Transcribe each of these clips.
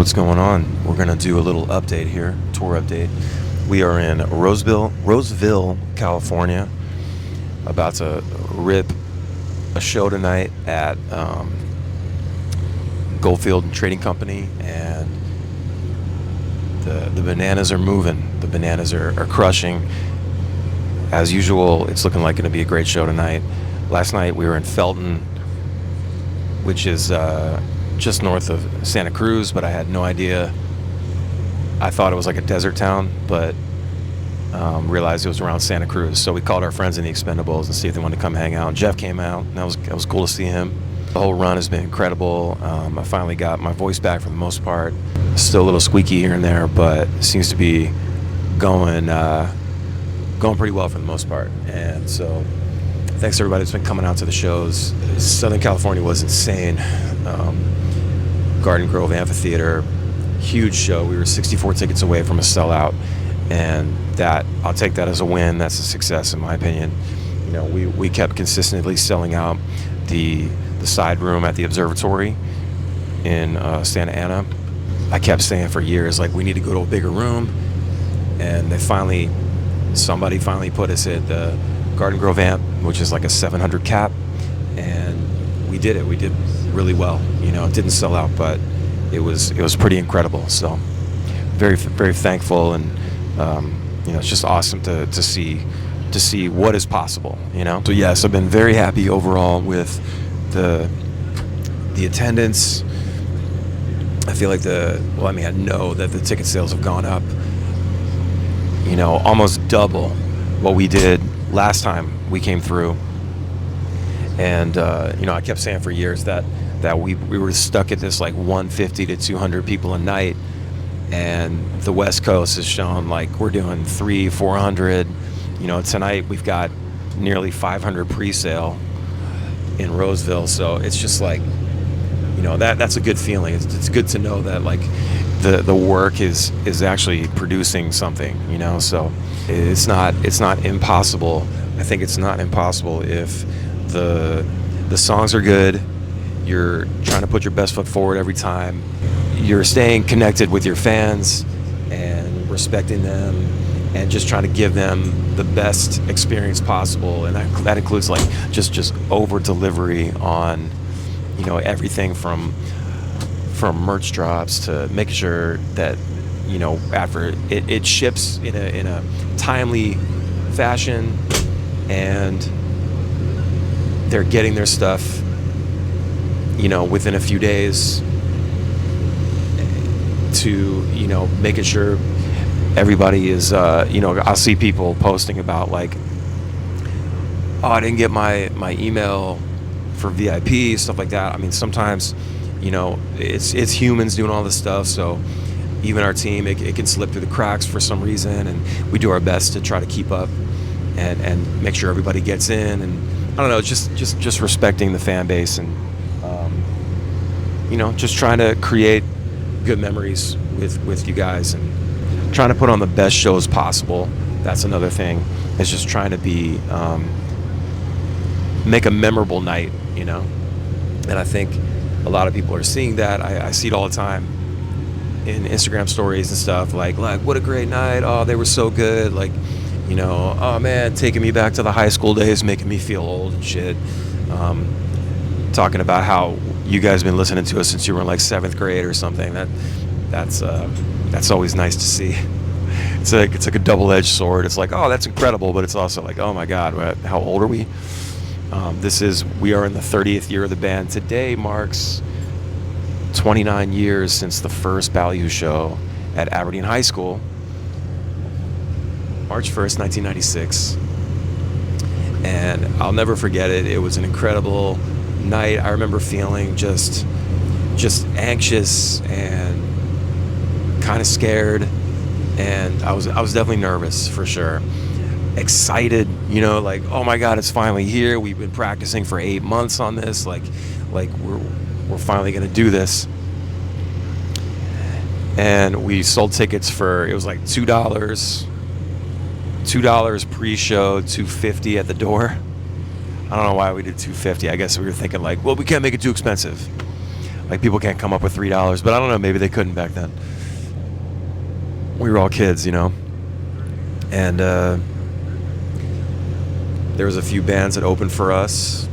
What's going on? We're gonna do a little update here, tour update. We are in Roseville, California. About to rip a show tonight at Goldfield Trading Company, and the bananas are moving. The bananas are crushing. As usual, it's looking like going to be a great show tonight. Last night we were in Felton, which is just north of Santa Cruz, but I had no idea. I thought it was like a desert town, but realized it was around Santa Cruz. So we called our friends in the Expendables and see if they wanted to come hang out. And Jeff came out, and that was cool to see him. The whole run has been incredible. I finally got my voice back for the most part. Still a little squeaky here and there, but it seems to be going pretty well for the most part. And so thanks to everybody that's been coming out to the shows. Southern California was insane. Garden Grove Amphitheater, huge show. We were 64 tickets away from a sellout, and that, I'll take that as a win. That's a success in my opinion. You know, we kept consistently selling out the side room at the observatory in Santa Ana. I kept saying for years, like, we need to go to a bigger room, and somebody finally put us at the Garden Grove Amp, which is like a 700 cap, and we did it. We did really well. You know, it didn't sell out, but it was pretty incredible. So very, very thankful, and you know, it's just awesome to see what is possible, you know. So yes, I've been very happy overall with the attendance. I feel like I know that the ticket sales have gone up, you know, almost double what we did last time we came through. And you know, I kept saying for years that we were stuck at this like 150 to 200 people a night, and the West Coast has shown like we're doing 300-400. You know, tonight we've got nearly 500 pre-sale in Roseville, so it's just like, you know, that's a good feeling. It's good to know that like the work is actually producing something, you know. So it's not impossible. I think it's not impossible if the songs are good, you're trying to put your best foot forward every time, you're staying connected with your fans and respecting them, and just trying to give them the best experience possible. And that includes like just over delivery on, you know, everything from merch drops to making sure that, you know, after it ships in a timely fashion, and they're getting their stuff, you know, within a few days, to, you know, making sure everybody is, you know, I'll see people posting about like, oh, I didn't get my email for VIP, stuff like that. I mean, sometimes, you know, it's humans doing all this stuff, so even our team, it can slip through the cracks for some reason, and we do our best to try to keep up and make sure everybody gets in. And I don't know, just respecting the fan base, and you know, just trying to create good memories with you guys, and trying to put on the best shows possible. That's another thing. It's just trying to make a memorable night, you know. And I think a lot of people are seeing that. I see it all the time in Instagram stories and stuff, like what a great night. Oh, they were so good. Like, you know, oh man, taking me back to the high school days, making me feel old and shit. Talking about how you guys have been listening to us since you were in like 7th grade or something. That's always nice to see. It's like a double-edged sword. It's like, oh, that's incredible, but it's also like, oh my God, how old are we? We are in the 30th year of the band. Today marks 29 years since the first Ballyhoo show at Aberdeen High School, March 1st, 1996. And I'll never forget it. It was an incredible night. I remember feeling just anxious and kind of scared, and I was definitely nervous for sure. Excited, you know, like, oh my God, it's finally here. We've been practicing for 8 months on this. Like we're finally gonna do this. And we sold tickets for, it was like $2 pre-show, $2.50 at the door. I don't know why we did $2.50. I guess we were thinking like, well, we can't make it too expensive. Like, people can't come up with $3, but I don't know, maybe they couldn't back then. We were all kids, you know. And there was a few bands that opened for us,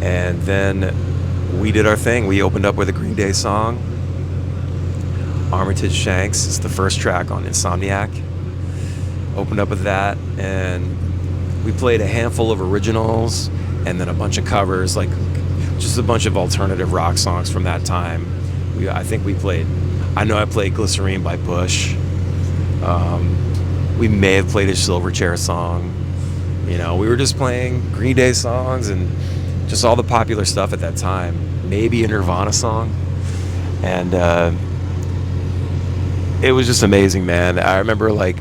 and then we did our thing. We opened up with a Green Day song. Armitage Shanks is the first track on Insomniac. Opened up with that, and we played a handful of originals and then a bunch of covers, like just a bunch of alternative rock songs from that time. I think we played, I know I played Glycerine by Bush. We may have played a Silverchair song. You know, we were just playing Green Day songs and just all the popular stuff at that time. Maybe a Nirvana song. And it was just amazing, man. I remember like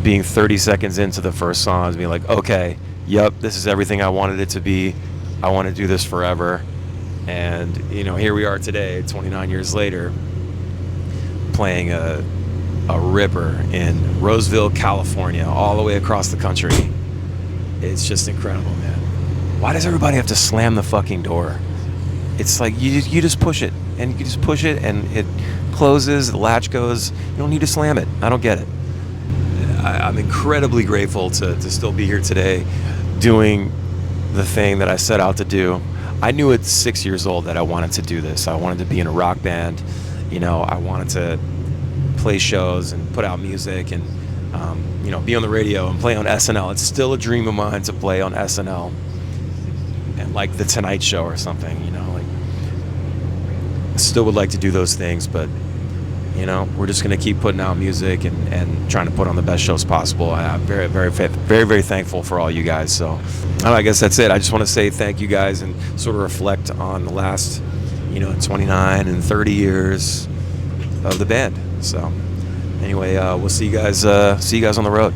being 30 seconds into the first song and being like, okay, yep, this is everything I wanted it to be. I want to do this forever. And, you know, here we are today, 29 years later, playing a ripper in Roseville, California, all the way across the country. It's just incredible, man. Why does everybody have to slam the fucking door? It's like you just push it, and you just push it, and it closes, the latch goes. You don't need to slam it. I don't get it. I'm incredibly grateful to still be here today doing the thing that I set out to do. I knew at 6 years old that I wanted to do this. I wanted to be in a rock band. You know, I wanted to play shows and put out music and, you know, be on the radio and play on SNL. It's still a dream of mine to play on SNL and like The Tonight Show or something, you know. Like, I still would like to do those things, but, you know, we're just going to keep putting out music and trying to put on the best shows possible. I'm very, very, very, very thankful for all you guys. So I guess that's it. I just want to say thank you guys and sort of reflect on the last, you know, 29 and 30 years of the band. So anyway, we'll see you guys on the road.